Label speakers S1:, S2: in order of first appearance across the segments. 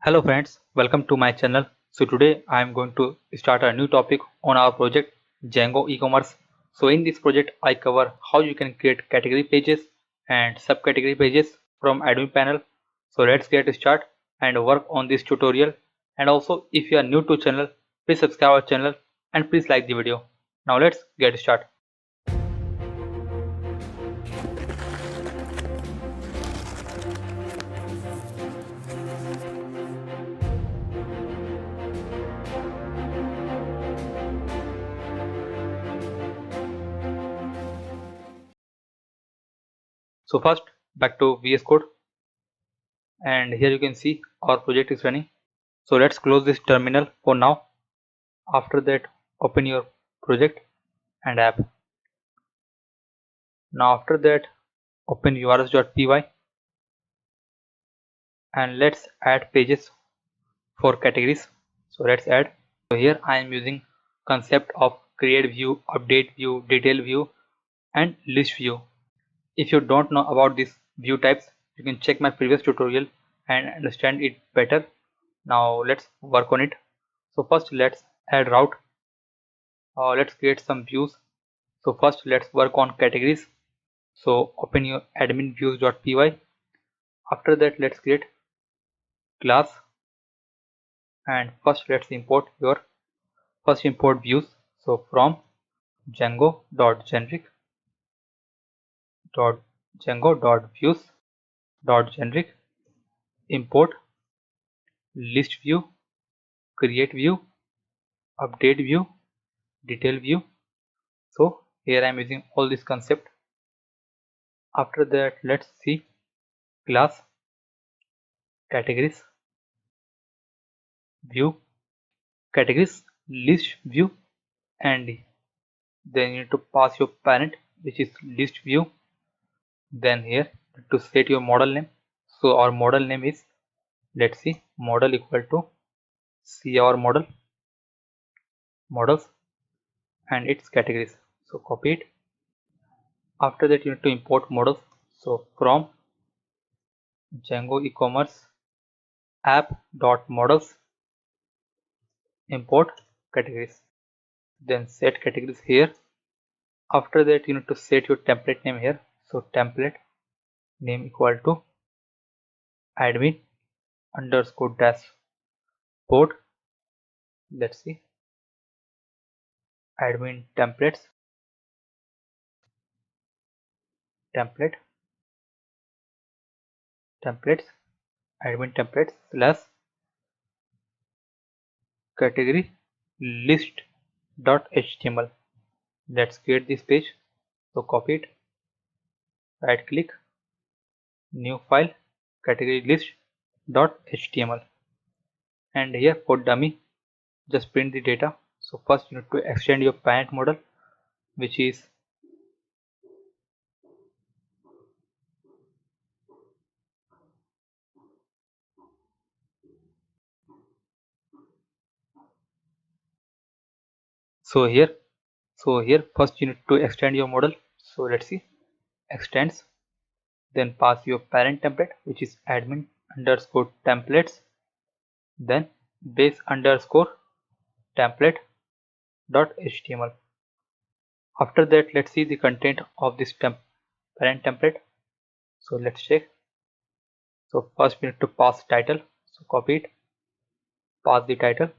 S1: Hello friends, welcome to my channel. So today I am going to start a new topic on our project Django e-commerce. So in this project I cover how you can create category pages and subcategory pages from admin panel. So let's get started and work on this tutorial. And also if you are new to channel, please subscribe our channel and please like the video. Now let's get started. So first back to VS Code, and here you can see our project is running. So let's close this terminal for now. After that, open your project and app. Now after that, open urs.py and let's add pages for categories. So let's add. So here I am using concept of create view, update view, detail view and list view. If you don't know about these view types, you can check my previous tutorial and understand it better. Now let's work on it. So first let's add route. Let's create some views. So first let's work on categories. So open your admin views.py. After that, let's create class, and first let's import views. So from django.generic django.views.generic import list view, create view, update view, detail view. So here I am using all this concept. After that, let's see class, categories, view, categories, list view, and then you need to pass your parent, which is list view. Then here to set your model name. So our model name is, let's see, model equal to see our models and its categories. So copy it. After that, you need to import models. So from Django e-commerce app.models import categories. Then set categories here. After that, you need to set your template name here. So template name equal to admin underscore dashboard. Let's see, admin template templates admin templates slash category list.html. Let's create this page. So copy it, right click, new file, category list.html, and here for dummy just print the data. So first you need to extend your parent model, which is so here first you need to extend your model. So let's see, extends, then pass your parent template, which is admin underscore templates, then base underscore template dot html. After that, let's see the content of this parent template. So let's check. So first we need to pass title. So copy it, pass the title,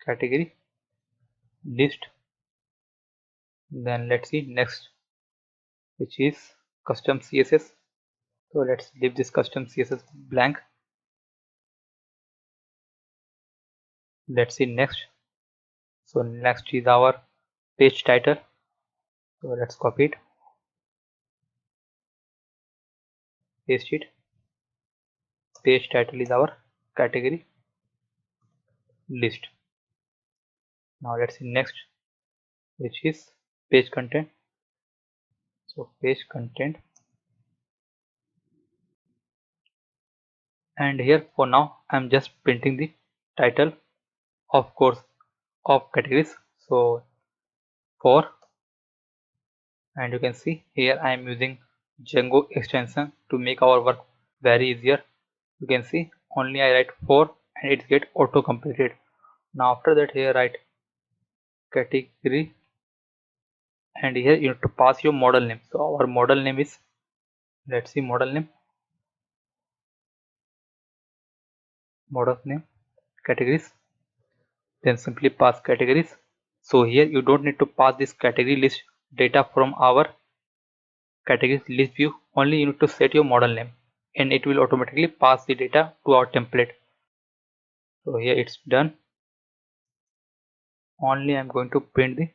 S1: category list. Then let's see next, which is custom css. So let's leave this custom css blank. Let's see next. So next is our page title. So let's copy it, paste it. Page title is our category list. Now let's see next, which is page content. So page content, and here for now I'm just printing the title of course of categories. So for, and you can see here I am using Django extension to make our work very easier. You can see only I write 4 and it get auto completed. Now after that here write category, and here you have to pass your model name. So our model name is, let's see, model name categories, then simply pass categories. So here you don't need to pass this category list data from our categories list view, only you need to set your model name and it will automatically pass the data to our template. So here it's done. Only I'm going to print the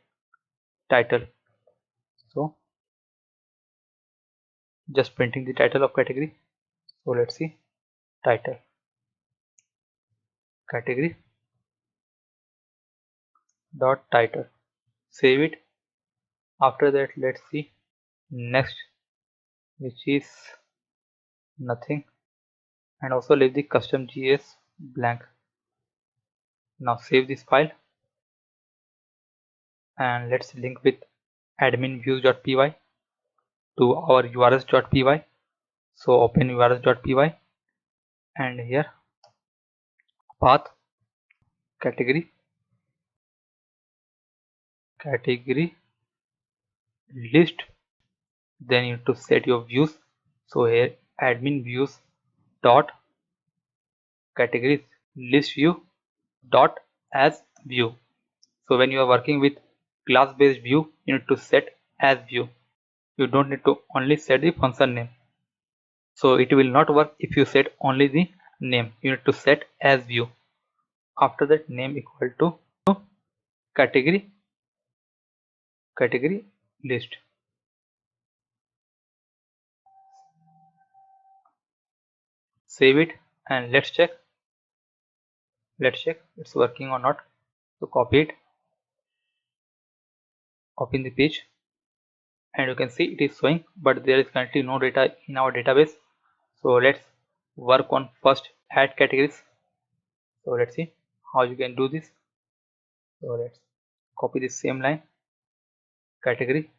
S1: title. So just printing the title of category. So let's see, title category dot title, save it. After that let's see next, which is nothing, and also leave the custom GS blank. Now save this file and let's link with admin views.py to our urls.py. So open urls.py and here path category list, then you need to set your views. So here admin views dot categories list view dot as view. So when you are working with class based view, you need to set as view. You don't need to only set the function name. So it will not work if you set only the name. You need to set as view. After that name equal to category list. Save it and let's check it's working or not. So copy it, open the page, and you can see it is showing, but there is currently no data in our database. So let's work on first add categories. So let's see how you can do this. So let's copy the same line, category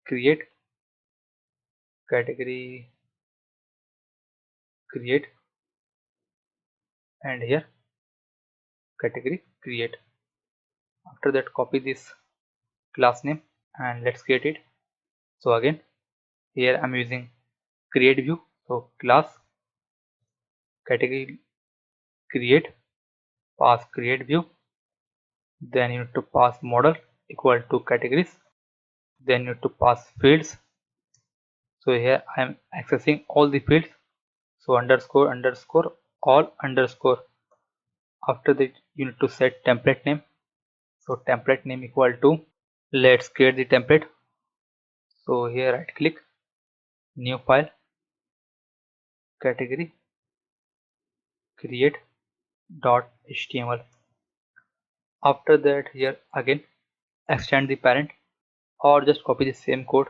S1: create category create, and here category create. After that copy this class name and let's create it. So again here I'm using create view. So class category create, pass create view, then you need to pass model equal to categories, then you need to pass fields. So here I am accessing all the fields. So underscore underscore all underscore. After that you need to set template name. So template name equal to, let's create the template. So here right click, new file, category create .html. After that here again extend the parent or just copy the same code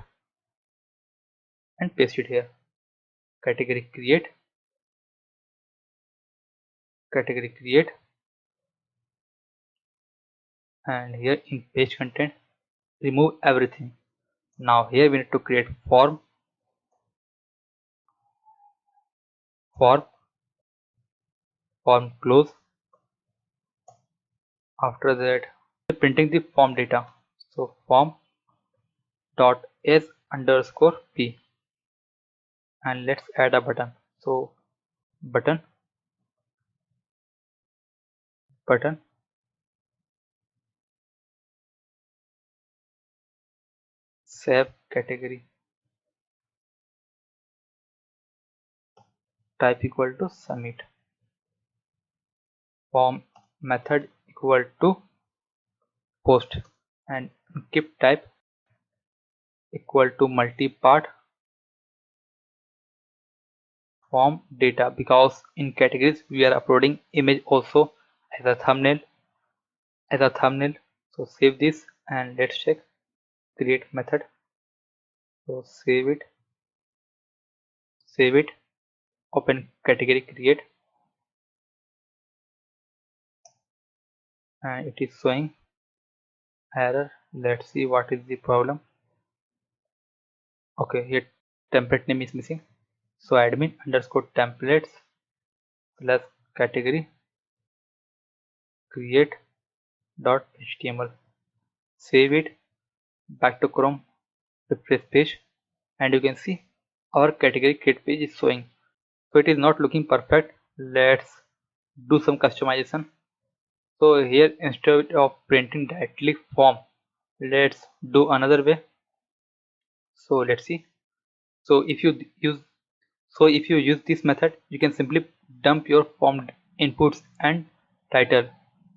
S1: and paste it here. Category create and here in page content remove everything. Now here we need to create form close. After that printing the form data. So form dot s underscore p, and let's add a button. So button save category, type equal to submit, form method equal to post, and keep type equal to multi-part form data, because in categories we are uploading image also as a thumbnail. So save this and let's check create method. So save it, open category create, and it is showing error. Let's see what is the problem. Okay, here template name is missing, so admin underscore templates plus category create dot html. Save it, back to Chrome, refresh page, and you can see our category create page is showing. So it is not looking perfect. Let's do some customization. So here, instead of printing directly form, let's do another way. So let's see. So if you use this method, you can simply dump your form inputs and title.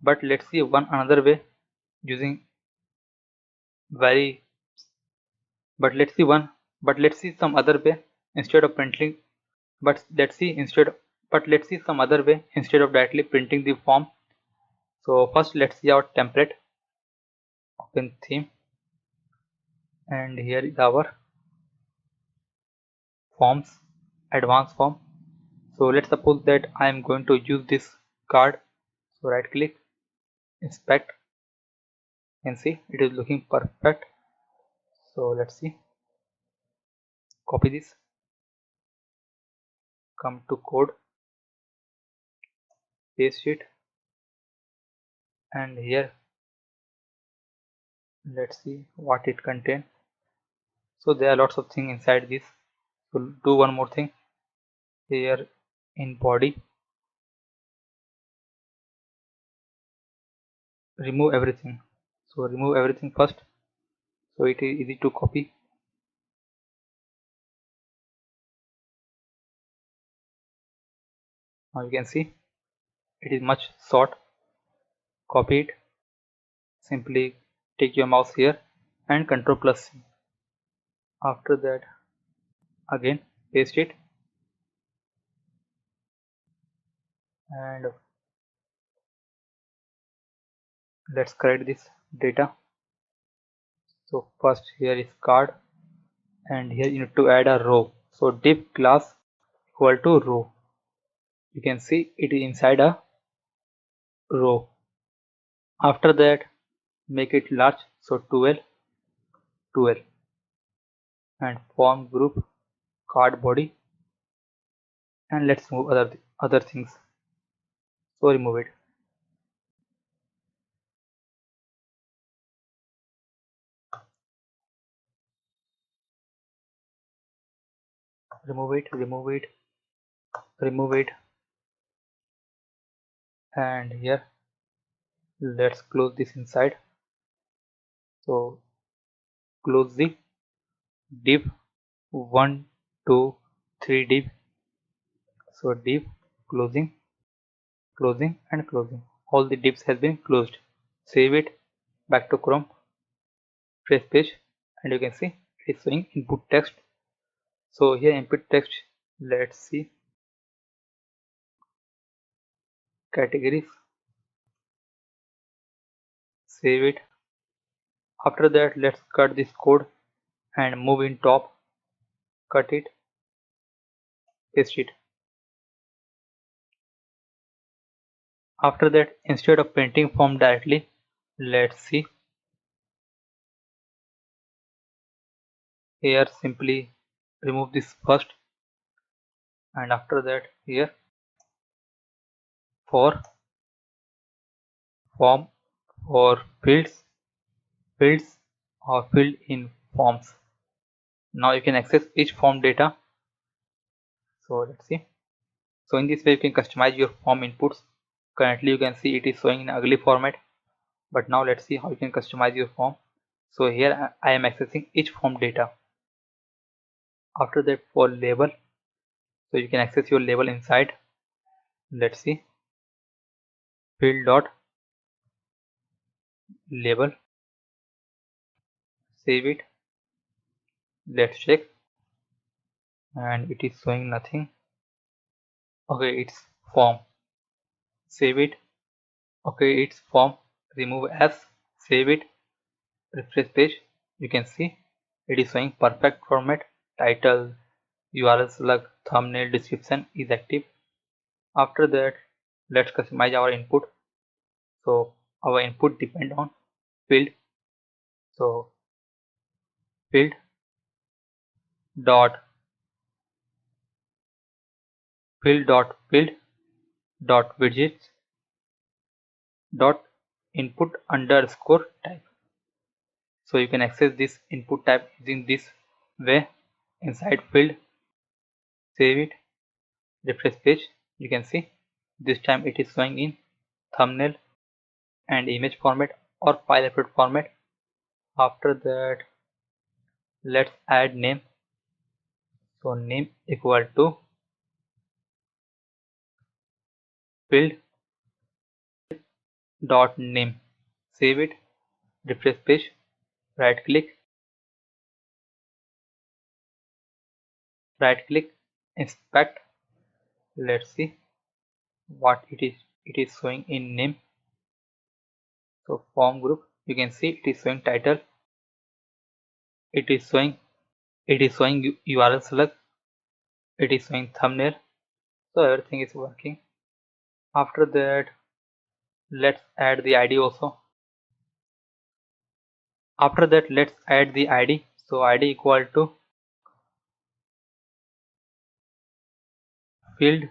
S1: But let's see one another way using very but let's see some other way instead of printing. But let's see some other way instead of directly printing the form. So first let's see our template, open theme, and here is our forms, advanced form. So let's suppose that I am going to use this card. So right click, inspect, and see it is looking perfect. So let's see, copy this, come to code, paste it, and here let's see what it contains. So there are lots of things inside this. So do one more thing here in body, remove everything. So remove everything first, so it is easy to copy. Now you can see it is much short. Copy it, simply take your mouse here and Ctrl plus C. After that again paste it, and let's correct this data. So first here is card, and here you need to add a row. So div class equal to row. You can see it is inside a row. After that make it large, so 12, and form group card body, and let's move other things. So remove it, remove it, remove it, remove it, and here let's close this inside. So close the div 1 2 3 div. So div, closing, closing, and closing. All the divs has been closed. Save it, back to Chrome, fresh page, and you can see it is showing input text. So here input text, let's see categories, save it. After that let's cut this code and move in top, cut it, paste it. After that, instead of printing form directly, let's see here, simply remove this first, and after that here for form or fields or filled in forms. Now you can access each form data. So let's see. So in this way you can customize your form inputs. Currently you can see it is showing in ugly format, but now let's see how you can customize your form. So here I am accessing each form data. After that, for label, so you can access your label inside. Let's see, field dot label, save it, let's check, and it is showing nothing. Okay, it's form, save it. Okay, it's form, remove as, save it, refresh page. You can see it is showing perfect format, title, URL slug, thumbnail, description is active. After that, let's customize our input. So our input depend on field. So field, dot field dot widgets dot input underscore type. So you can access this input type using this way. Inside field, save it, refresh page. You can see this time it is showing in thumbnail and image format or file upload format. After that, let's add name. So name equal to field dot name. Save it, refresh page, right click, inspect. Let's see what it is. It is showing in name. So form group, you can see it is showing title. It is showing URL select. It is showing thumbnail. So everything is working. After that, let's add the ID also. After that, let's add the ID. So ID equal to field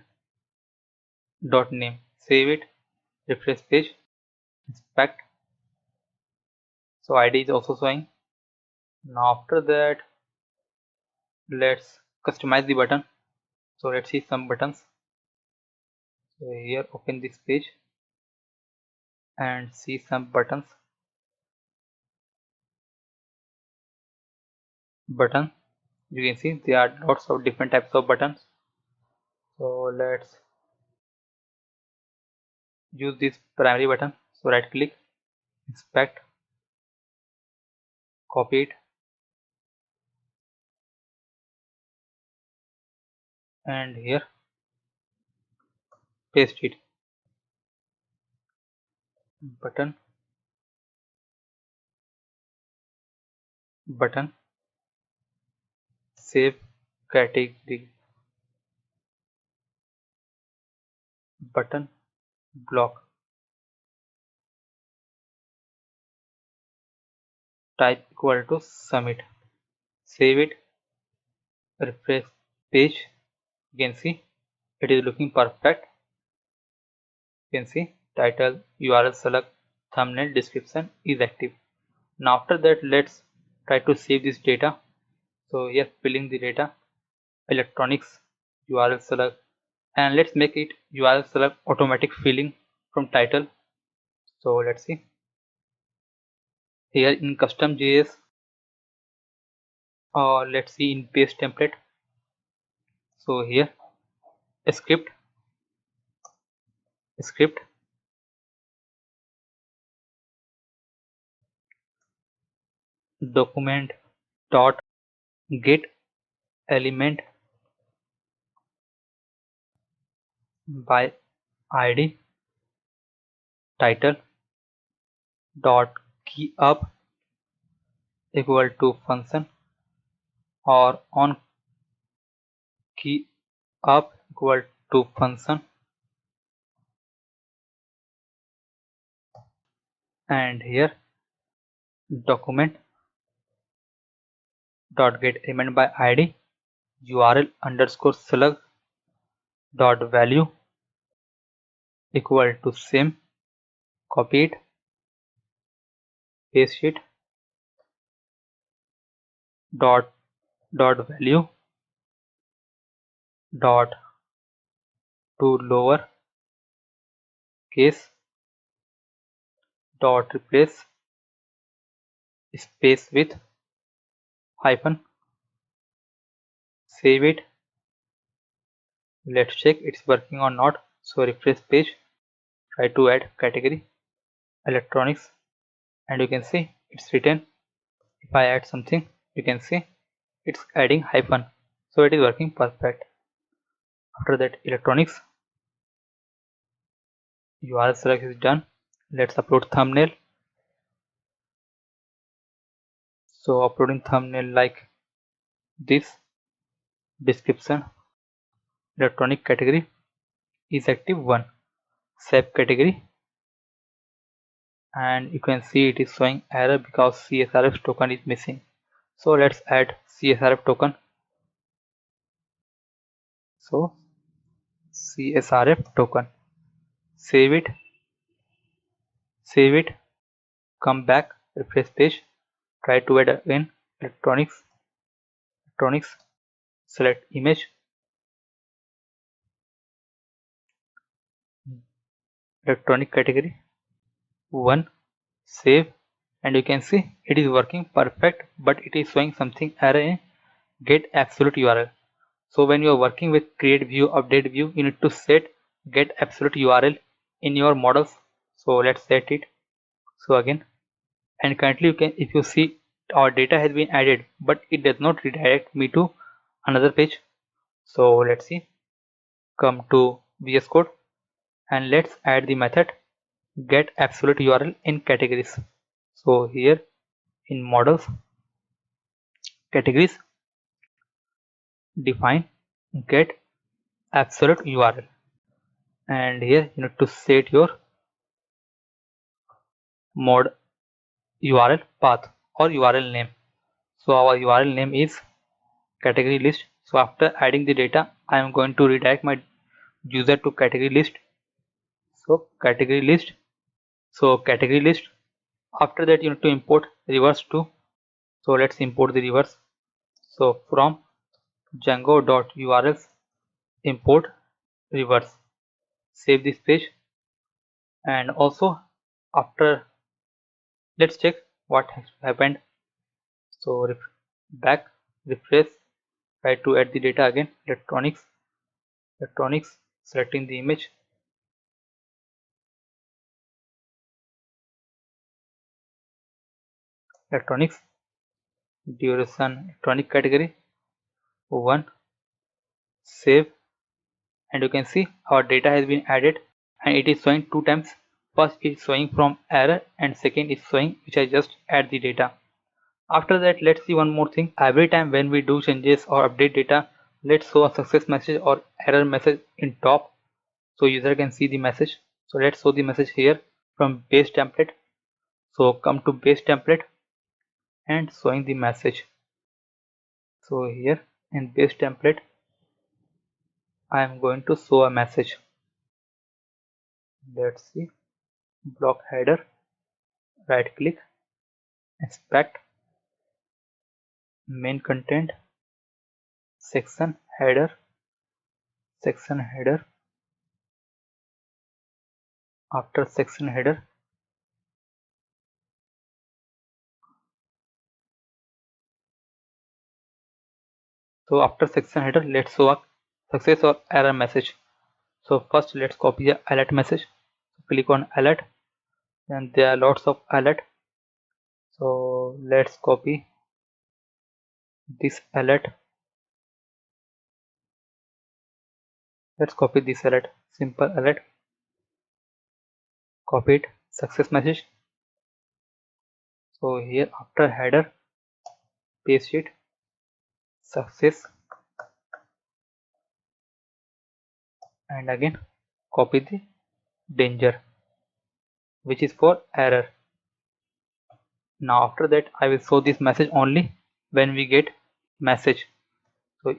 S1: dot name. Save it, refresh page, inspect. So ID is also showing. Now after that, let's customize the button. So let's see some buttons. So here, open this page and see some buttons. You can see there are lots of different types of buttons. So let's use this primary button. So right click, inspect, copy it, and here paste it. Button, save category, button, block, type equal to submit. Save it, refresh page. You can see it is looking perfect. You can see title, URL select, thumbnail, description is active. Now after that, let's try to save this data. So here, filling the data, electronics, URL select, and let's make it URL select automatic filling from title. So let's see here in custom JS, or let's see in paste template. So here, script document dot get element by id title dot key up equal to function, or on key up equal to function, and here document dot get element by id url underscore slug dot value equal to same. Copy it, paste it, dot value dot to lower case dot replace space with hyphen. Save it. Let's check it's working or not. So refresh page, try to add category electronics, and you can see it's written. If I add something, you can see it's adding hyphen. So it is working perfect. After that, electronics URL select is done. Let's upload thumbnail. So uploading thumbnail like this. Description, electronic category is active 1. Save category, and you can see it is showing error because CSRF token is missing. So let's add CSRF token. So CSRF token, save it, come back, refresh page, try to add again electronics, select image, electronic category 1, save, and you can see it is working perfect, but it is showing something error in get absolute URL. So when you are working with create view, update view, you need to set get absolute URL in your models. So let's set it. So again, and currently you can, if you see, our data has been added, but it does not redirect me to another page. So let's see, come to VS Code and let's add the method get absolute URL in categories. So here in models, categories, define get absolute URL, and here you need to set your mod URL path or URL name. So our URL name is category list. So after adding the data, I am going to redirect my user to category list. So category list. So category list. After that, you need to import reverse to. So let's import the reverse. So from Django.urls import reverse. Save this page. And also after, let's check what has happened. So back, refresh, try to add the data again. Electronics, selecting the image. Electronics, duration, electronic category 1, save, and you can see our data has been added and it is showing two times. First is showing from error and second is showing which I just add the data. After that, let's see one more thing. Every time when we do changes or update data, let's show a success message or error message in top so user can see the message. So let's show the message here from base template. So come to base template and showing the message. So here in base template, I am going to show a message. Let's see, block header, right click, inspect, main content, section header, after section header, so after section header, let's show a success or error message. So first let's copy the alert message. Click on alert, and there are lots of alert. So let's copy this alert. Let's copy this alert, simple alert. Copy it, success message. So here after header, paste it, success, and again copy the danger, which is for error. Now after that, I will show this message only when we get message. So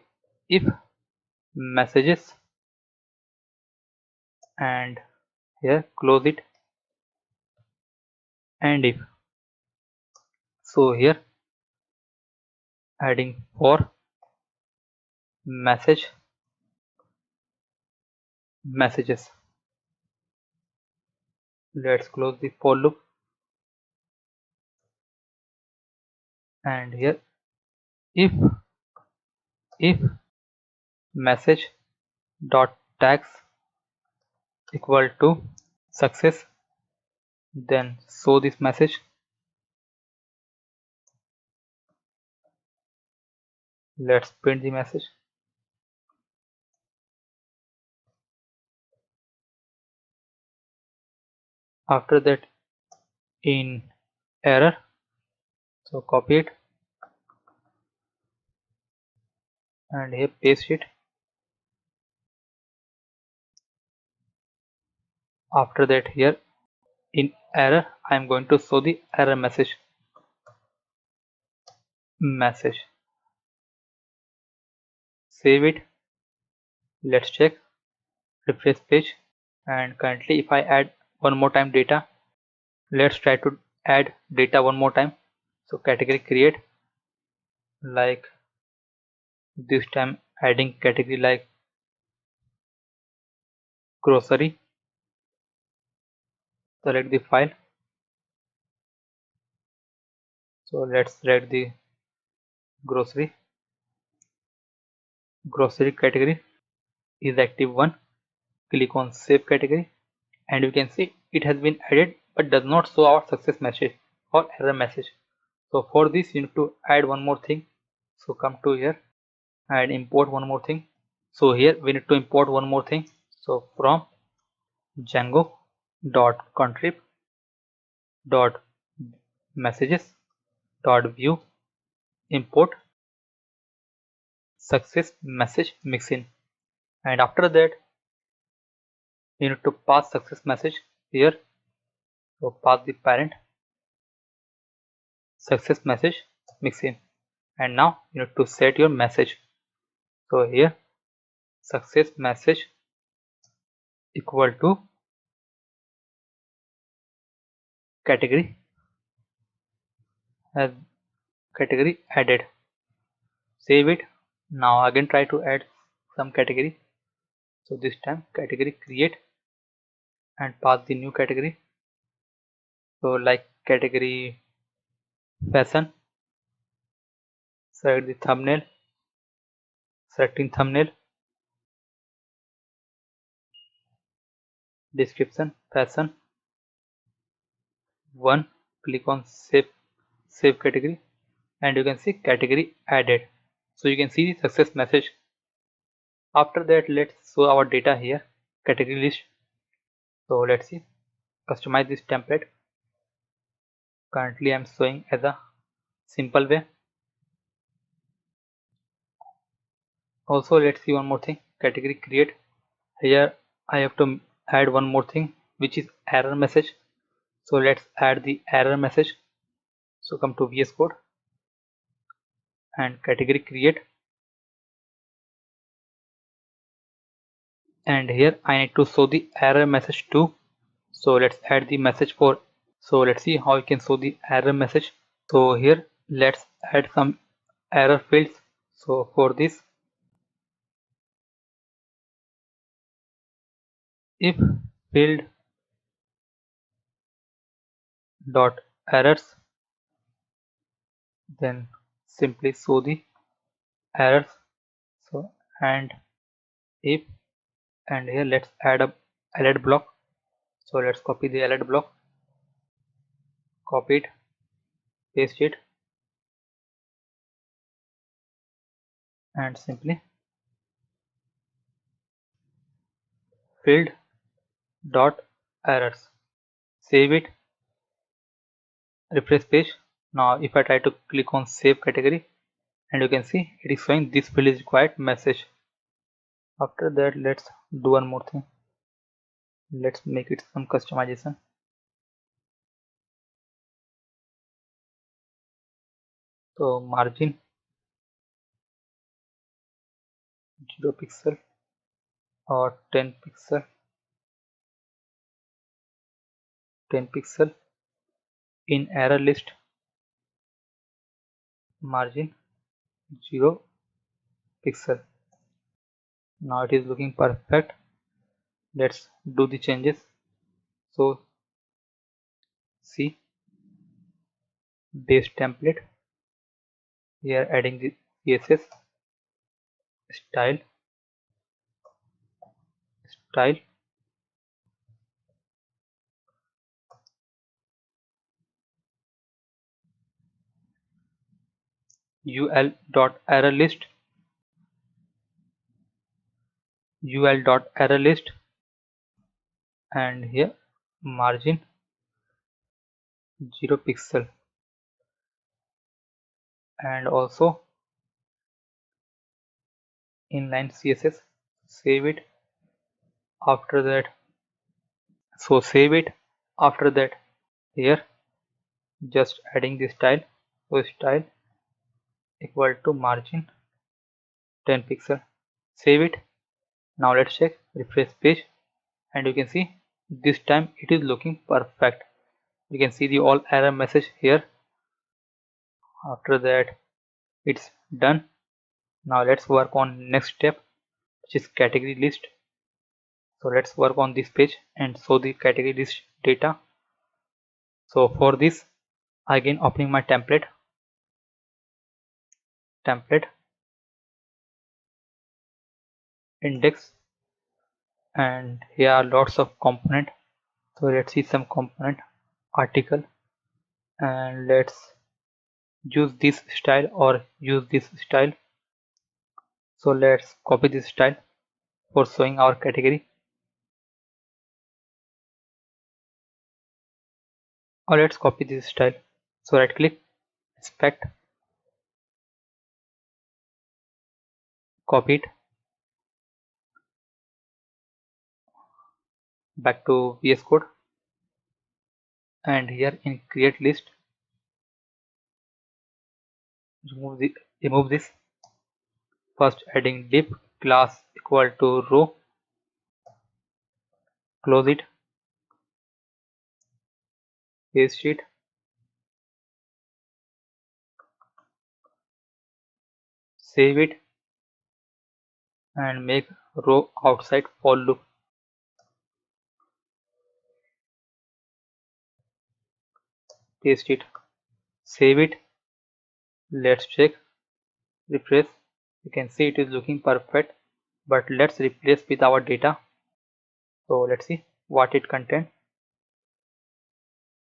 S1: if messages, and here close it, and if, so here adding for messages, let's close the for loop, and here if message dot tags equal to success, then show this message. Let's print the message. After that, in error, so copy it and here paste it. After that, here in error, I am going to show the error message. Save it, Let's check, refresh page, and currently if I add one more time data, let's try to add data one more time. So category create, like this time adding category like grocery. Select the file. So let's select the grocery. Grocery category is active one. Click on save category, and you can see it has been added but does not show our success message or error message. So for this you need to add one more thing. So come to here and import one more thing. So here we need to import one more thing. So from Django dot contrib dot messages dot view import success message mixin, and after that you need to pass success message here. So pass the parent success message mixin, and now you need to set your message. So here success message equal to category as category added. Save it. Now again try to add some category. So this time category create and pass the new category. So like category fashion. Select the thumbnail. Selecting thumbnail. Description fashion. One. Click on save category, and you can see category added. So you can see the success message. After that, let's show our data here, category list. So let's see, customize this template. Currently I'm showing as a simple way. Also let's see one more thing, category create. Here I have to add one more thing, which is error message. So let's add the error message. So come to VS Code and category create, and here I need to show the error message too. So let's add the message for. So let's see how you can show the error message. So here let's add some error fields. So for this, if field dot errors, then simply show the errors. So and if, and here let's add a alert block. So let's copy the alert block, copy it, paste it, and simply field dot errors. Save it, refresh page. Now if I try to click on save category, and you can see it is showing this field is required message. After that, let's do one more thing. Let's make it some customization. So margin 0 pixel or 10 pixel, 10 pixel. In error list, margin 0 pixel. Now it is looking perfect. Let's do the changes. So see base template, here adding the CSS style, style, ul dot error list, ul dot error list, and here margin 0 pixel, and also inline CSS. Save it. After that, so save it. After that, here just adding the style. So style equal to margin 10 pixel. Save it. Now let's check, refresh page, and you can see this time it is looking perfect. You can see the all error message here. After that it's done. Now let's work on next step, which is category list. So let's work on this page and show the category list data. So for this, again opening my template, index, and here are lots of component. So let's see some component, article, and let's use this style or use this style. So let's copy this style for showing our category, or let's copy this style. So right click, inspect, copy it, back to VS Code, and here in create list, remove this. First adding div class equal to row, close it, paste it, save it, and make row outside for loop. Paste it, save it. Let's check, refresh. You can see it is looking perfect, but let's replace with our data. So let's see what it contains.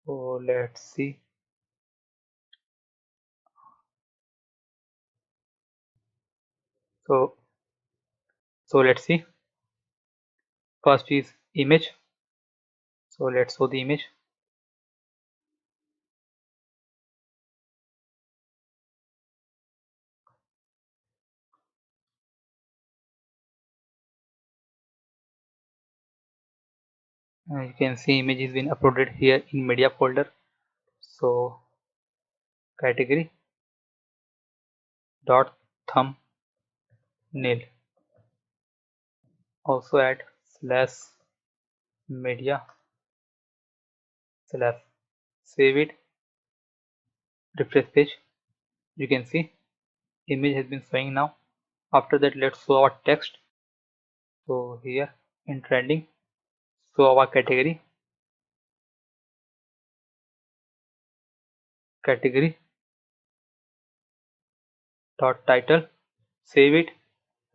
S1: So let's see. So let's see. First is image. So let's show the image. You can see image is been uploaded here in media folder. So category dot thumbnail. Also add slash media slash, save it, refresh page. You can see image has been showing now. After that, let's show our text. So here in trending, show our category dot title, save it,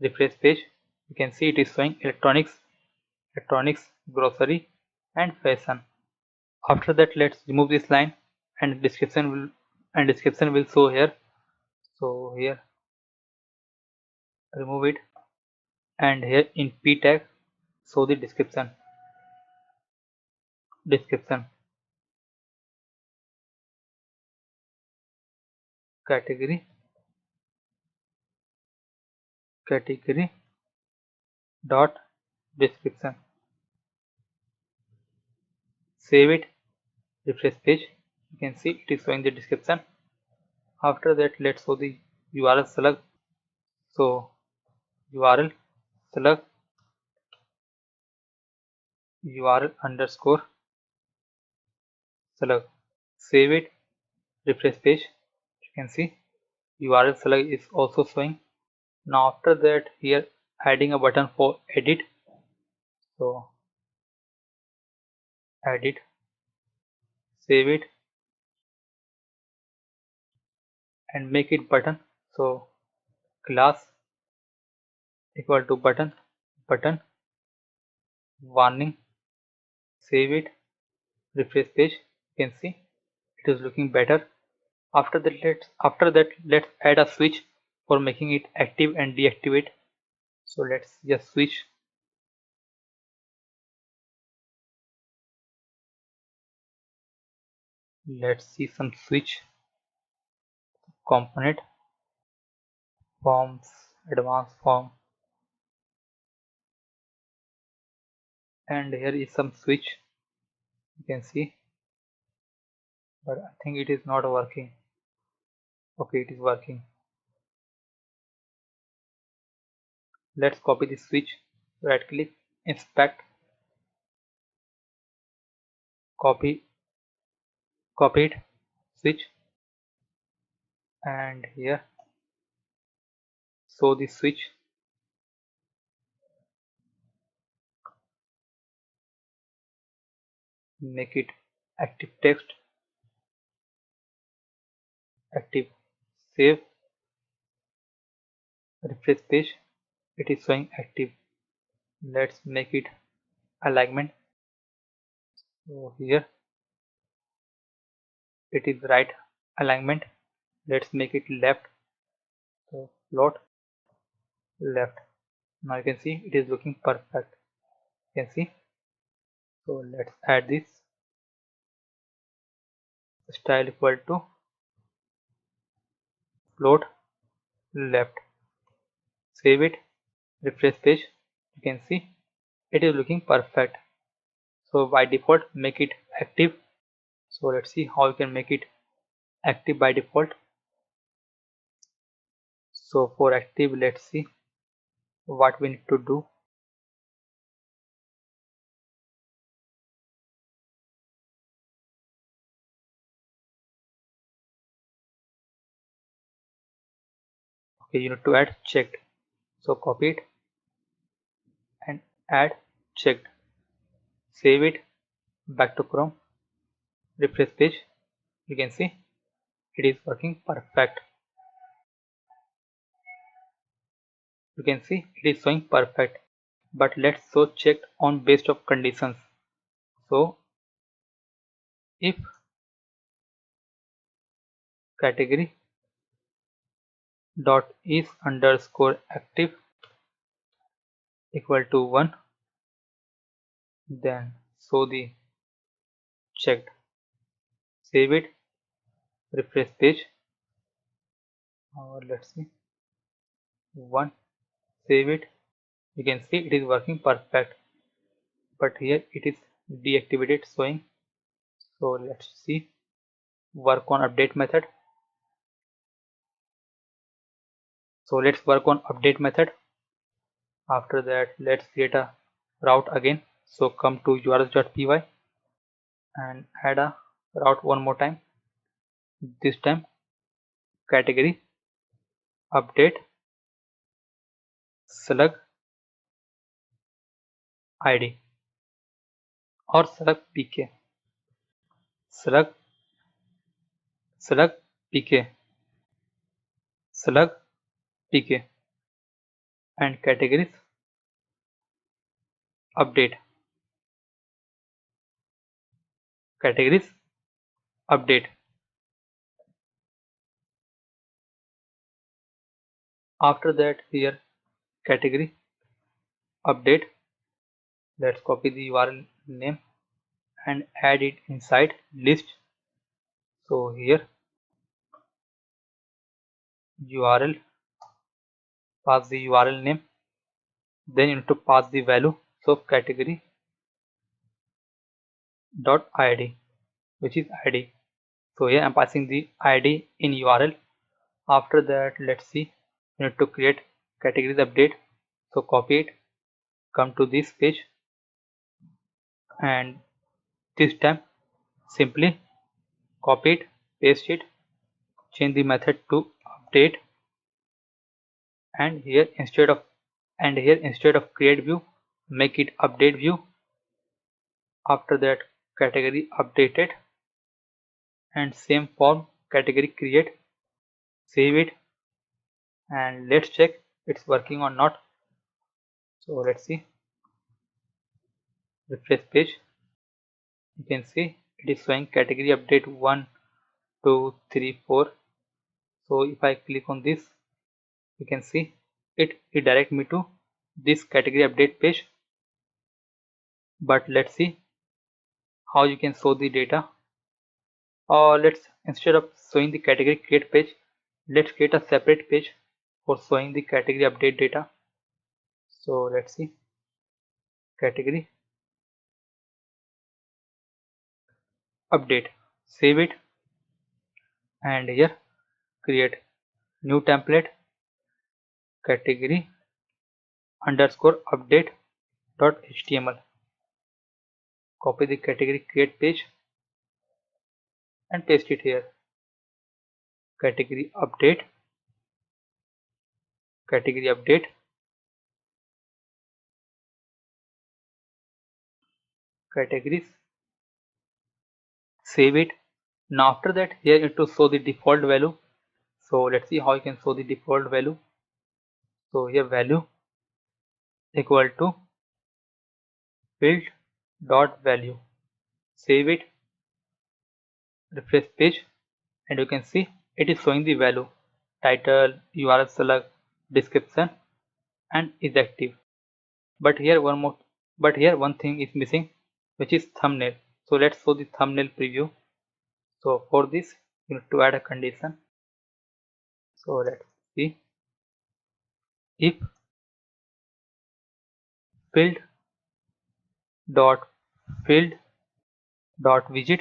S1: refresh page. You can see it is showing electronics, grocery, and fashion. After that, let's remove this line, and description will show here. So here remove it, and here in p tag show the description category dot description, save it, refresh page. You can see it is showing the description. After that, let's show the URL slug. So URL slug, URL underscore slug, save it, refresh page. You can see URL slug is also showing. Now after that, here adding a button for edit. So edit, save it, and make it button. So class equal to button warning, save it, refresh page. You can see it is looking better. After that, let's add a switch for making it active and deactivate. So let's just switch. Let's see some switch component, forms, advanced form, and here is some switch. You can see, but I think it is not working. Okay, it is working. Let's copy this switch right click, inspect, copy it, switch, and here show the switch, make it active text, active, save, refresh page, it is showing active. Let's make it alignment. So here it is right alignment. Let's make it left. So float left. Now you can see it is looking perfect. You can see. So let's add this style equal to float left. Save it. Refresh page. You can see it is looking perfect. So by default make it active. So let's see how you can make it active by default. So for active, let's see what we need to do. Okay, you need to add checked. So copy it and add checked. Save it. Back to Chrome. Refresh page. You can see it is working perfect. You can see it is showing perfect. But let's show checked on based of conditions. So if category dot is underscore active equal to 1, then show the checked. Save it. Refresh page. Or let's see 1. Save it. You can see it is working perfect, but here it is deactivated showing. So let's see, work on update method. So let's work on update method. After that, let's create a route again. So come to urls.py and add a route one more time. This time category update slug id or slug pk, slug pk, slug pk, and categories update, categories update. After that, here category update, let's copy the URL name and add it inside list. So here URL, pass the URL name, then you need to pass the value. So category dot id, which is id. So here I'm passing the id in URL. After that, let's see, you need to create categories update. So copy it, come to this page, and this time simply copy it, paste it, change the method to update, and here instead of create view, make it update view. After that, category updated, and same form category create. Save it, and let's check it's working or not. So let's see, refresh page. You can see it is showing category update 1 2 3 4. So if I click on this, you can see it redirect me to this category update page. But let's see how you can show the data. Or let's, instead of showing the category create page, let's create a separate page for showing the category update data. So let's see, category update, save it, and here create new template, category underscore update. .html. Copy the category create page and paste it here. Category update, category update, categories, save it. Now after that, here you have to show the default value. So let's see how you can show the default value. So here value equal to field dot value. Save it, refresh page, and you can see it is showing the value, title, URL select, description, and is active. But here one thing is missing, which is thumbnail. So let's show the thumbnail preview. So for this you need to add a condition. So let's see, if field dot field dot widget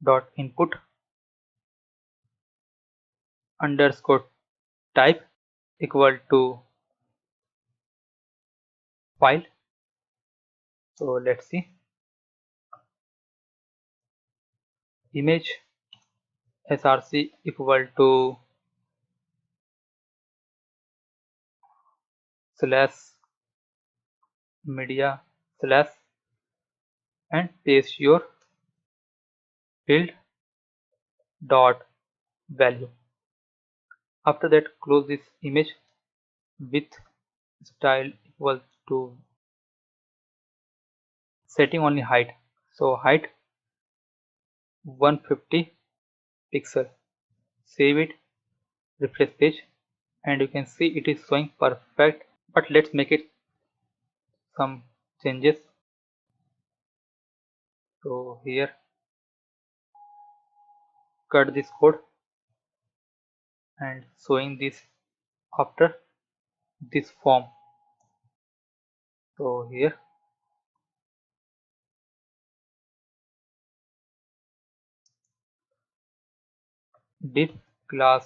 S1: dot input underscore type equal to file. So let's see, image src equal to slash media slash and paste your field dot value. After that, close this image. Width style equals to setting only height. So height 150 pixel. Save it, refresh page, and you can see it is showing perfect. But let's make it some changes. So here, cut this code and showing this after this form. So here, div class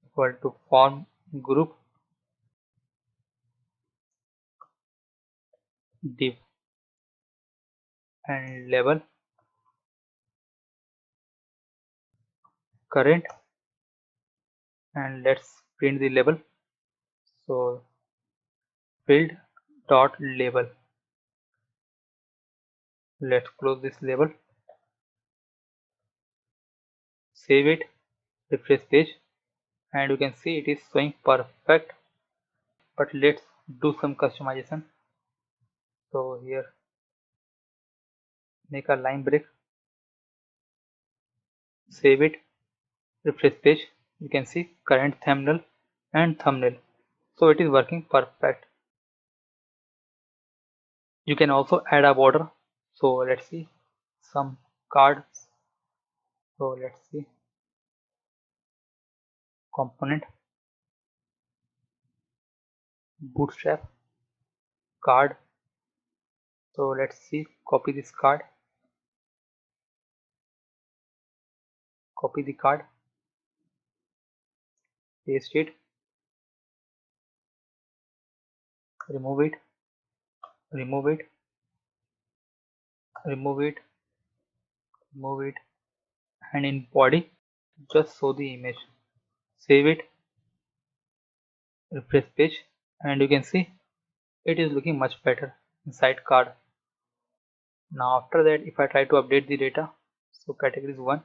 S1: equal to form group div and label current, and let's print the label. So field dot label. Let's close this label, save it, refresh page, and you can see it is showing perfect. But let's do some customization. So here, make a line break, save it, refresh page. You can see current thumbnail and thumbnail. So it is working perfect. You can also add a border. So let's see some cards. So let's see component, bootstrap, card. So let's see, copy this card, copy the card, paste it, remove it, remove it, remove it, remove it, and in body just show the image, save it, refresh page, and you can see it is looking much better inside card. Now after that, if I try to update the data, so category is 1,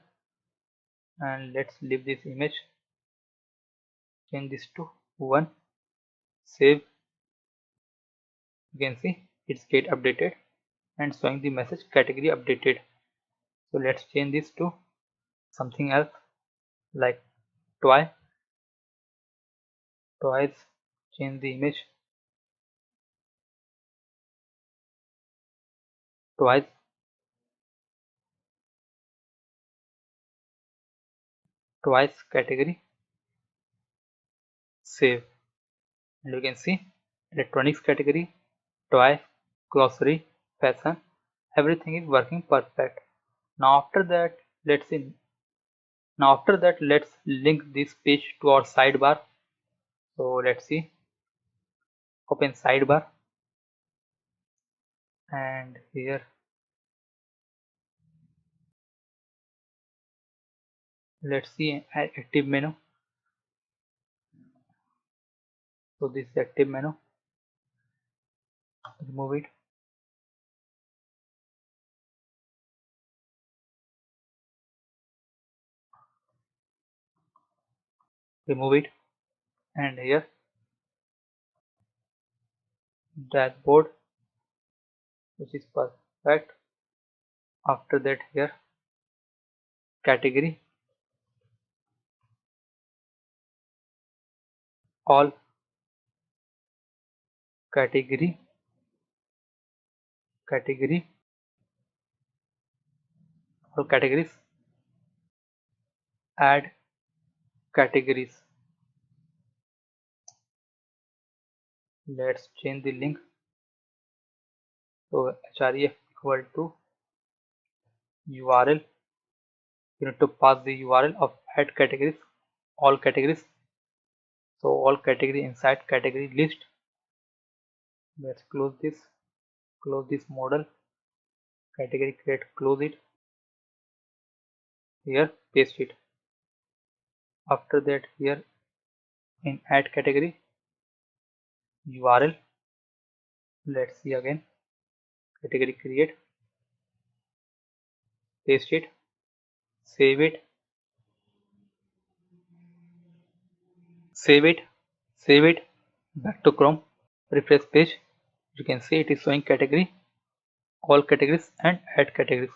S1: and let's leave this image, change this to 1, save. You can see it's get updated and showing the message category updated. So let's change this to something else like toy. Toys, change the image, toys, toys category, save, and you can see electronics category, toy, grocery, fashion, everything is working perfect. Now after that, let's link this page to our sidebar. So let's see, open sidebar, and here let's see active menu. So this is active menu, remove it, remove it, and here dashboard, which is perfect. After that here category, all category, category, all categories, add categories. Let's change the link. So href equal to URL. You need to pass the URL of add categories, all categories. So all category inside category list. Let's close this model, category create, close it. Here paste it. After that here in add category URL, let's see again, category create, paste it, save it, save it, save it, back to Chrome, refresh page. You can see it is showing category, all categories and add categories.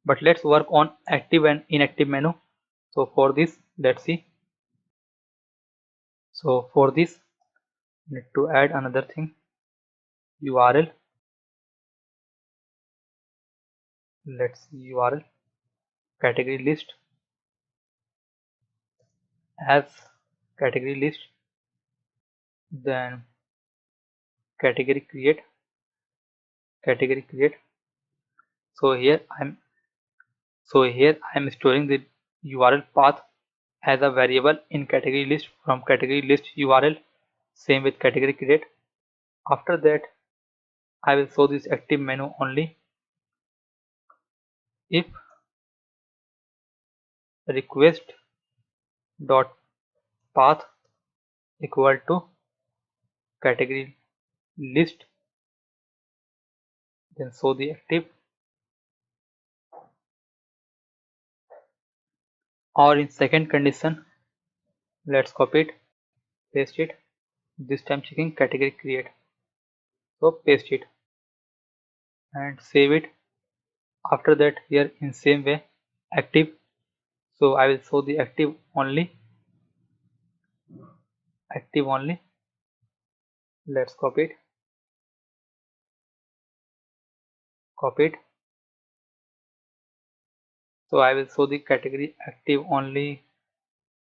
S1: But let's work on active and inactive menu. So for this, let's see. So for this, need to add another thing, URL. Let's see URL, category list, as category list, then category create, category create. So here I'm storing the URL path as a variable in category list from category list URL. Same with category create. After that, I will show this active menu only if request dot path equal to category list, then show the active, or in second condition, let's copy it, paste it, this time checking category create. So paste it and save it. After that here in same way active, so I will show the active only, active only. Let's copy it. So I will show the category active only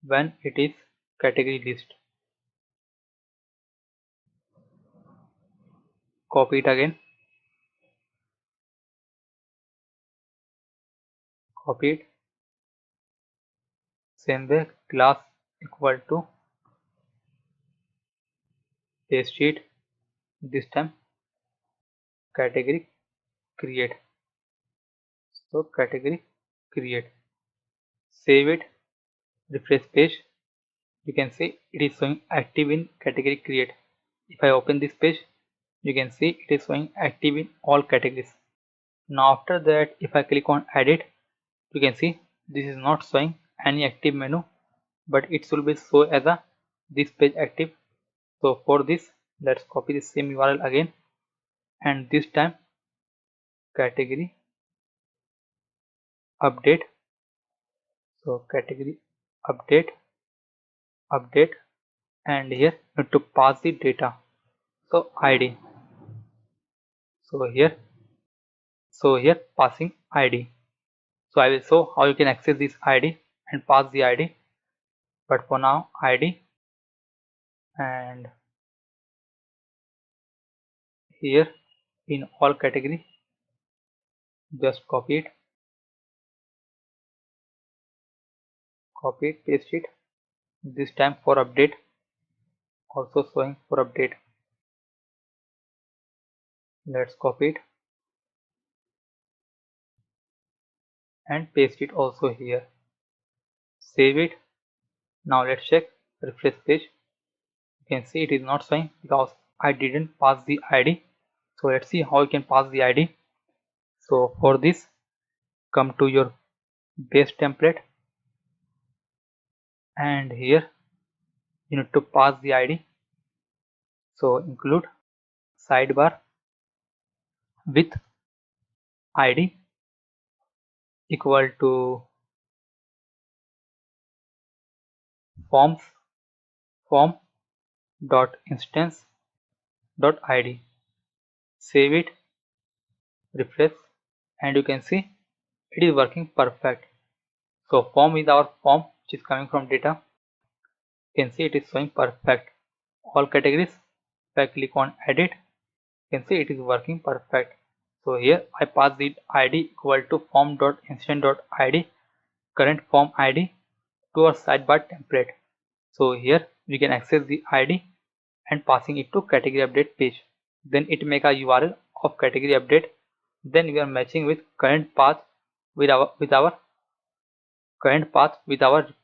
S1: when it is category list. Copy it again, copy it, same way class equal to, paste it, this time category create. So category create, save it, refresh page. You can see it is showing active in category create. If I open this page, you can see it is showing active in all categories. Now after that, if I click on edit, you can see this is not showing any active menu, but it should be show as a this page active. So for this, let's copy the same URL again, and this time category update. So category update, update, and here you need to pass the data. So ID. So here passing ID. So I will show how you can access this ID and pass the ID. But for now, ID, and here in all category, just copy it, paste it. This time for update, also showing for update. Let's copy it, and paste it also here. Save it. Now let's check. Refresh page. You can see it is not showing because I didn't pass the ID. So let's see how you can pass the ID. So for this, come to your base template, and here you need to pass the ID. So include sidebar with ID equal to forms form dot instance dot id. Save it, refresh, and you can see it is working perfect. So form is our form which is coming from data. You can see it is showing perfect all categories. If I click on edit, you can see it is working perfect. So here I pass the id equal to form dot instance dot id current form id to our sidebar template. So here we can access the id and passing it to category update page. Then it make a URL of category update. Then we are matching with current path with our current path with our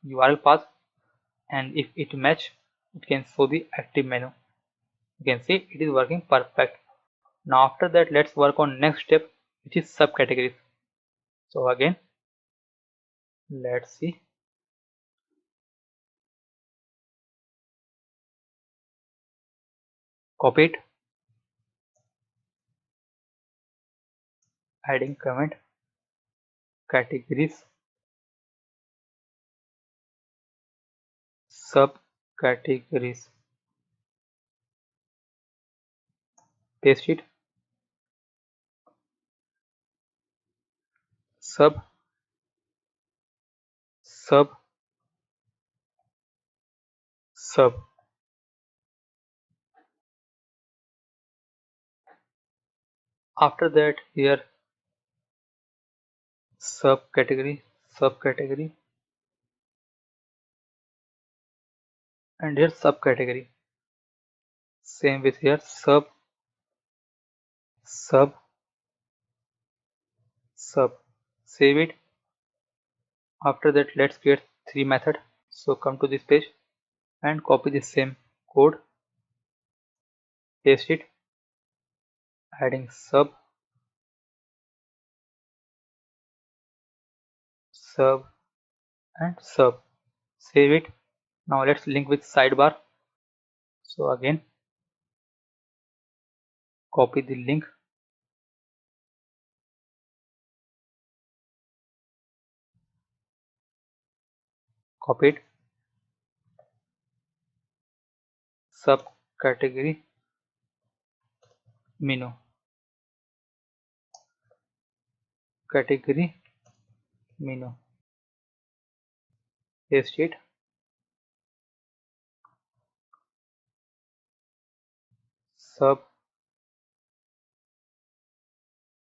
S1: URL path, and if it match, it can show the active menu. You can see it is working perfect. Now after that, let's work on next step, which is subcategories. So again, let's see. Copy it, adding comment, categories, subcategories. Paste it, sub, sub, sub. After that, here subcategory, subcategory, and here subcategory. Same with here sub, sub, sub. Save it. After that, let's create three method. So come to this page and copy the same code, paste it, adding sub, sub, and sub. Save it. Now let's link with sidebar. So again, copy the link, copy it, subcategory menu, category menu, paste it, sub,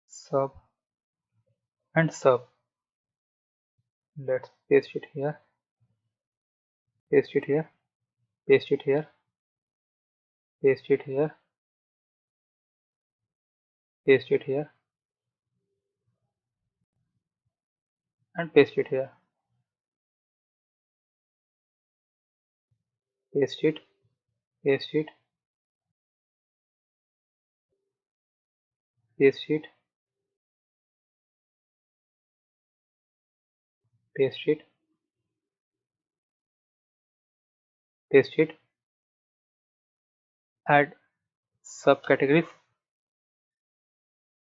S1: sub, and sub. Let's paste it here, paste it here, paste it here, paste it here, paste it here, and paste it here. Paste it, paste it, paste it, paste it, paste it, add subcategories,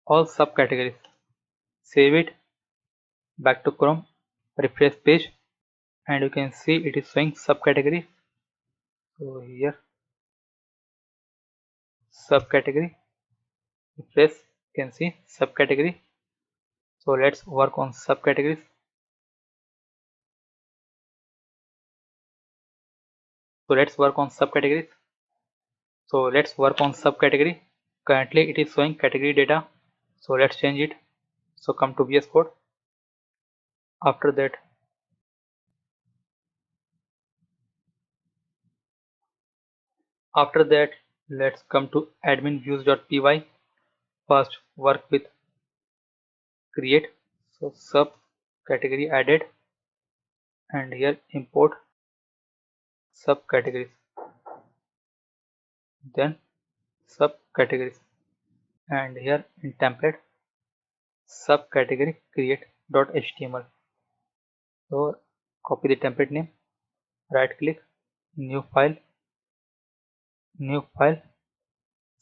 S1: all subcategories. Save it, back to Chrome, refresh page, and you can see it is showing subcategory. So here subcategory, refresh, you can see subcategory. So let's work on subcategories. So let's work on subcategories. So let's work on subcategory. Currently it is showing category data. So let's change it. So come to VS Code. After that, let's come to admin views.py. First work with create. So subcategory added, and here import subcategories, then subcategories, and here in template subcategory create.html. So copy the template name, right click, new file,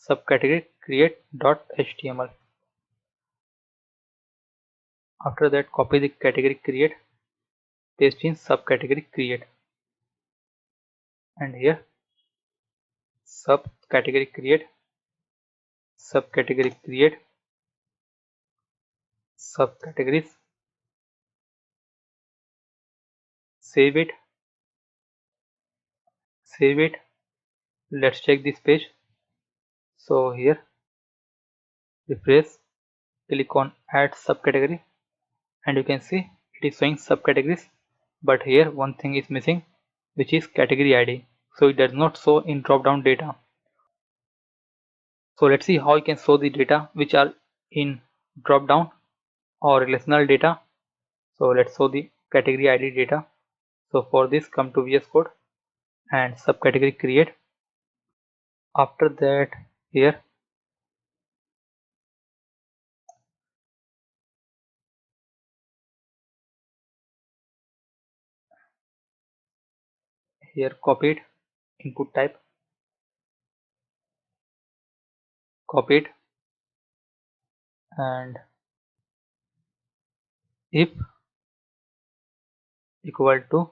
S1: subcategory create.html. After that, copy the category create, paste in subcategory create, and here subcategory create, subcategory create, subcategories, save it, save it. Let's check this page. So here refresh, click on add subcategory, and you can see it is showing subcategories, but here one thing is missing, which is category ID. So it does not show in drop down data. So let's see how you can show the data which are in drop down or relational data. So let's show the category ID data. So for this, come to VS Code and subcategory create. After that, here copy it, input type, copy it, and if equal to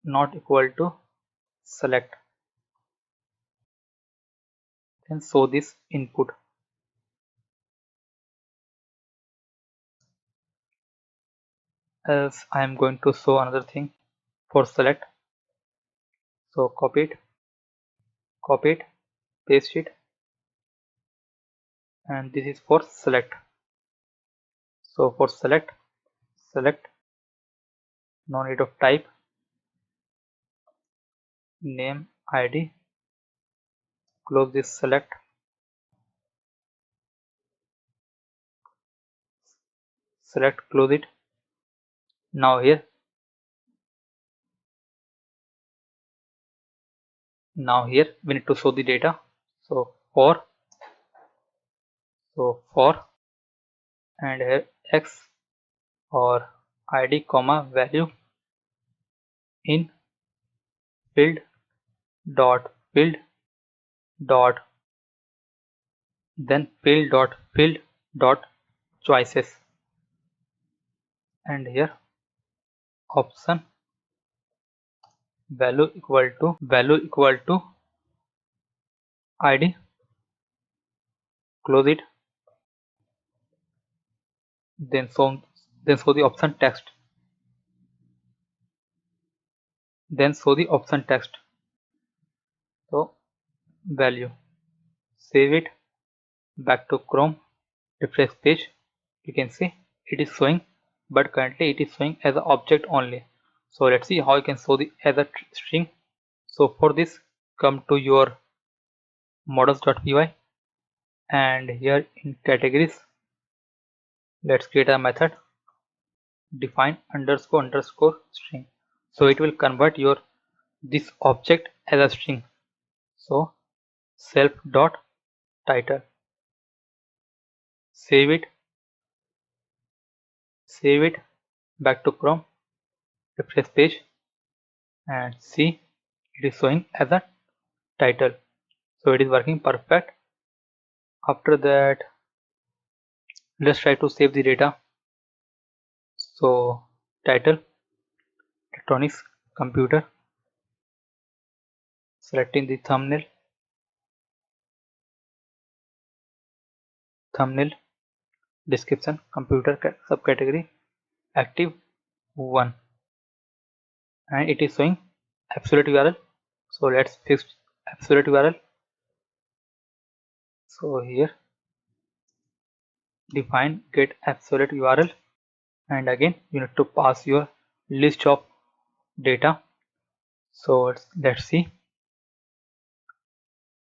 S1: not equal to select, then show this input. Else I am going to show another thing for select. So copy it, paste it, and this is for select. So for select, no need of type, name, ID, close this select, close it. Now here we need to show the data. So for and here x or id comma value in field dot then field dot choices, and here option value equal to id, close it, then show the option text, so value, save it, back to Chrome, refresh page. You can see it is showing, but currently it is showing as an object only. So let's see how you can show the as a string. So for this, come to your models.py, and here in categories, let's create a method, define underscore string. So it will convert your this object as a string. So self dot title, save it, back to Chrome, refresh page, and see it is showing as a title. So it is working perfect. After that, let's try to save the data. So title, electronics, computer, selecting the thumbnail, description, computer subcategory, active 1, and it is showing absolute URL. So let's fix absolute URL. So here define get absolute URL, and again you need to pass your list of data. So let's see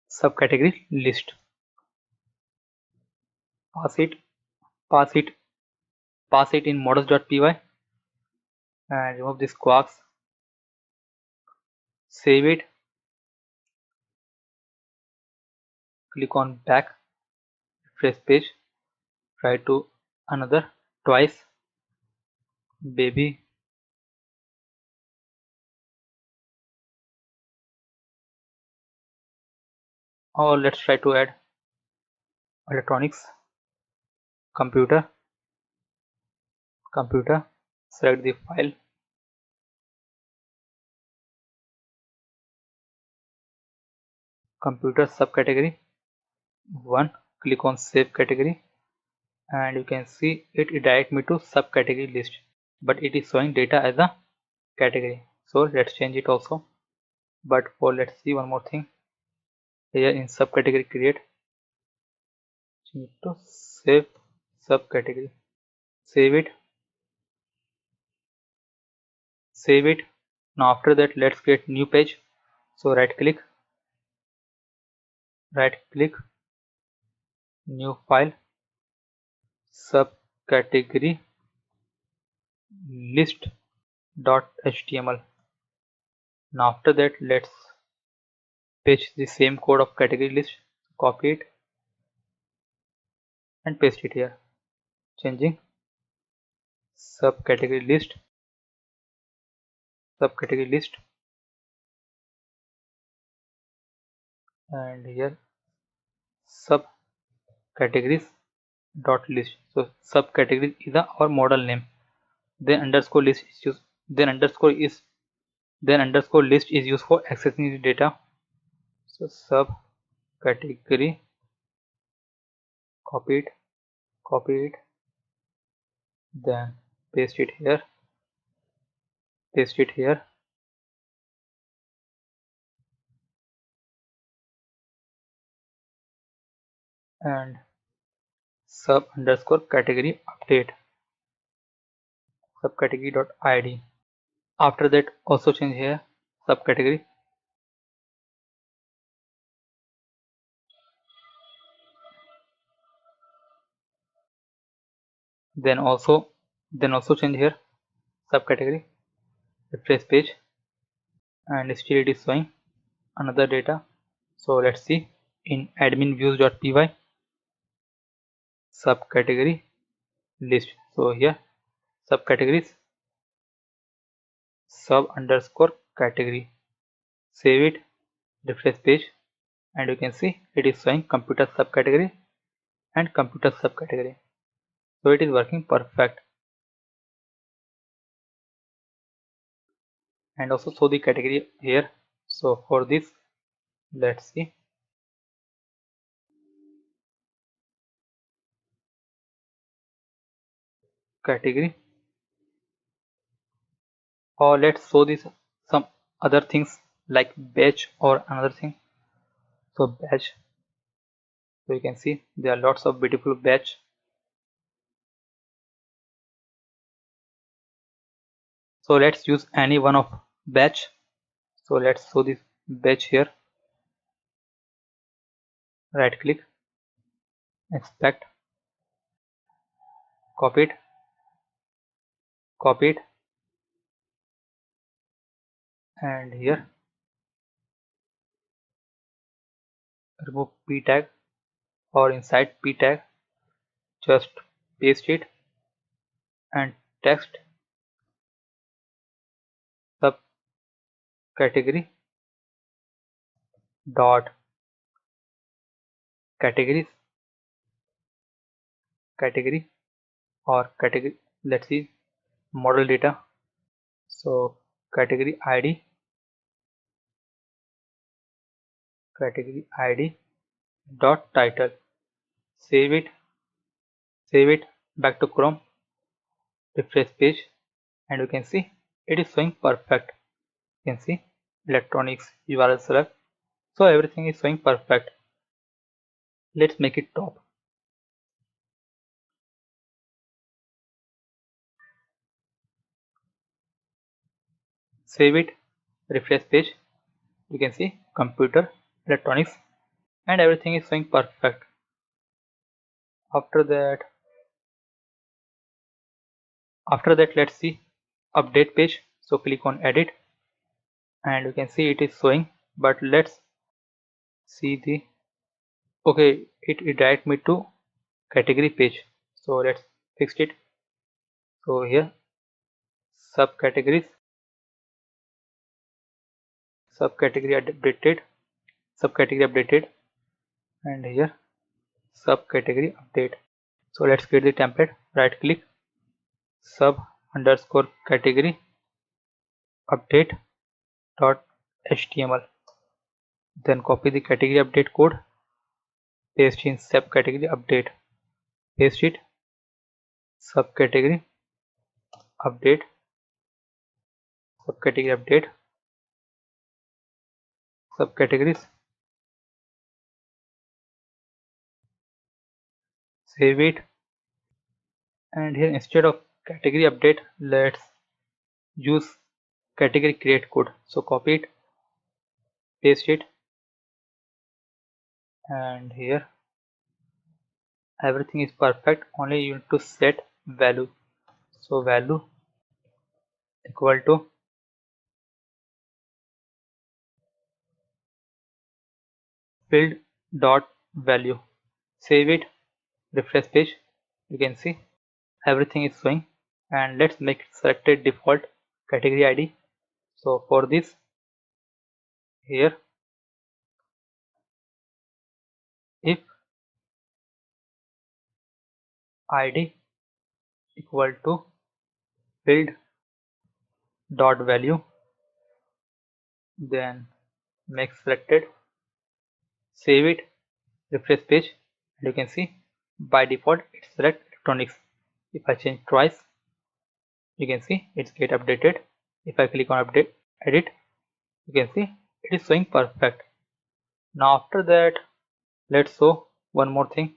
S1: subcategory list. pass it pass it pass it in models.py and remove this quarks, save it, click on back, refresh page, try to another twice, baby, or let's try to add electronics, computer, select the file, computer subcategory 1, click on save category, and you can see it direct me to subcategory list, but it is showing data as a category. So let's change it also, but for let's see one more thing here in subcategory create, change to save subcategory, save it, save it. Now after that let's create new page. So right click, new file, subcategory list.html. Now after that let's paste the same code of category list, copy it and paste it here, changing subcategory list and here subcategories dot list. So subcategories is our model name, then underscore list is used, then underscore list is used for accessing the data. So subcategory, copy it, then paste it here, and sub underscore category update subcategory dot id. After that also change here subcategory, then also change here subcategory, refresh page, and still it is showing another data. So let's see in admin views.py subcategory list. So here subcategories sub underscore category, save it, refresh page, and you can see it is showing computer subcategory and computer subcategory. So it is working perfect, and also show the category here. So for this let's see category, or let's show this some other things like batch or another thing. So batch, so you can see there are lots of beautiful batch. So let's use any one of batch. So let's show this batch here, right click, expect, copy it, and here remove p tag, or inside p tag just paste it and text subcategory dot categories, category or category, let's see model data. So category id dot title, save it, back to Chrome, refresh page, and you can see it is showing perfect. You can see electronics URL select, so everything is showing perfect. Let's make it top. Save it, refresh page, you can see computer, electronics, and everything is showing perfect. After that let's see update page. So click on edit and you can see it is showing, but let's see the okay, it redirects me to category page. So let's fix it. So here subcategories, subcategory updated, and here subcategory update. So let's create the template. Right click, sub underscore category update dot html. Then copy the category update code, paste in subcategory update, paste it, subcategory update, subcategory update, subcategories, save it, and here instead of category update let's use category create code. So copy it, paste it, and here everything is perfect, only you need to set value. So value equal to field dot value. Save it, refresh page, you can see everything is showing, and let's make it selected default category ID. So for this, here if id equal to field dot value, then make selected, save it, refresh page, and you can see by default it's select electronics. If I change twice, you can see it's get updated. If I click on update edit, you can see it is showing perfect. Now after that let's show one more thing,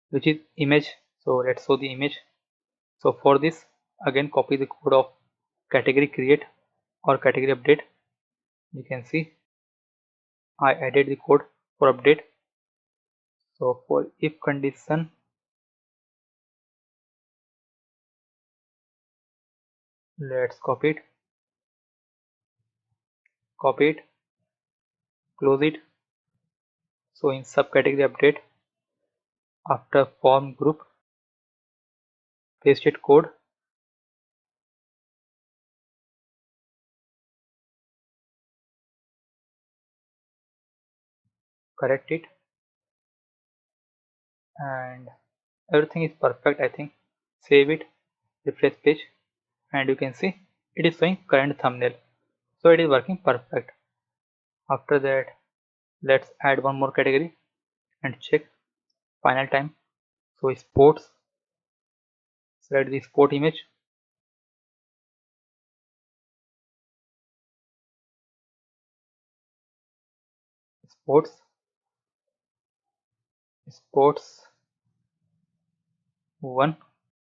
S1: which is image. So let's show the image. So for this, again copy the code of category create or category update. You can see I added the code for update. So for if condition, let's copy it, close it. So in subcategory update, after form group, paste it code, correct it, and everything is perfect, I think. Save it, refresh page, and you can see it is showing current thumbnail. So it is working perfect. After that, let's add one more category and check final time. So sports, select the sport image, sports 1,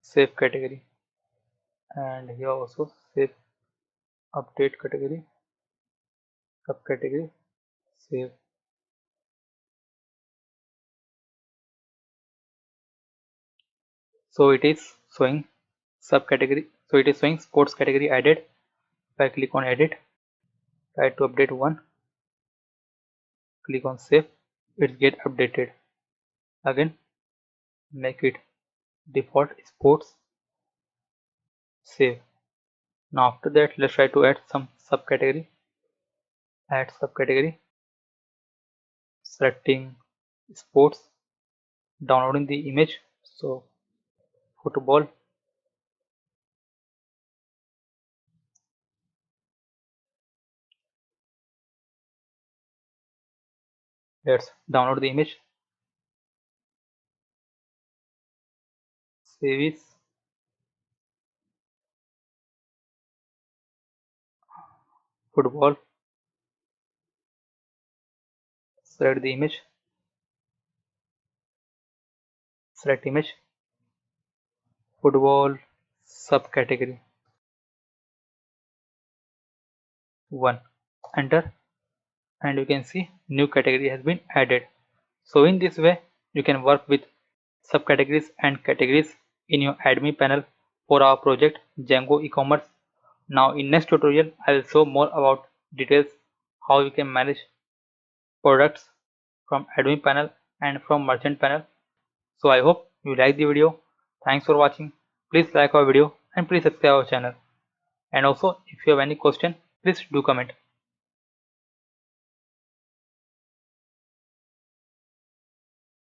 S1: save category, and here also save update category, subcategory, save. So it is showing subcategory, so it is showing sports category added. If I click on edit, try to update one, click on save, it get updated. Again make it default sports, save. Now after that let's try to add some subcategory, add subcategory, selecting sports, downloading the image. So football, let's download the image, save it, football, select the image, select image, football, subcategory 1, enter, and you can see new category has been added. So in this way you can work with subcategories and categories in your admin panel for our project Django e-commerce. Now in next tutorial I will show more about details how you can manage products from admin panel and from merchant panel. So I hope you like the video. Thanks for watching. Please like our video and please subscribe our channel. And also if you have any question, please do comment.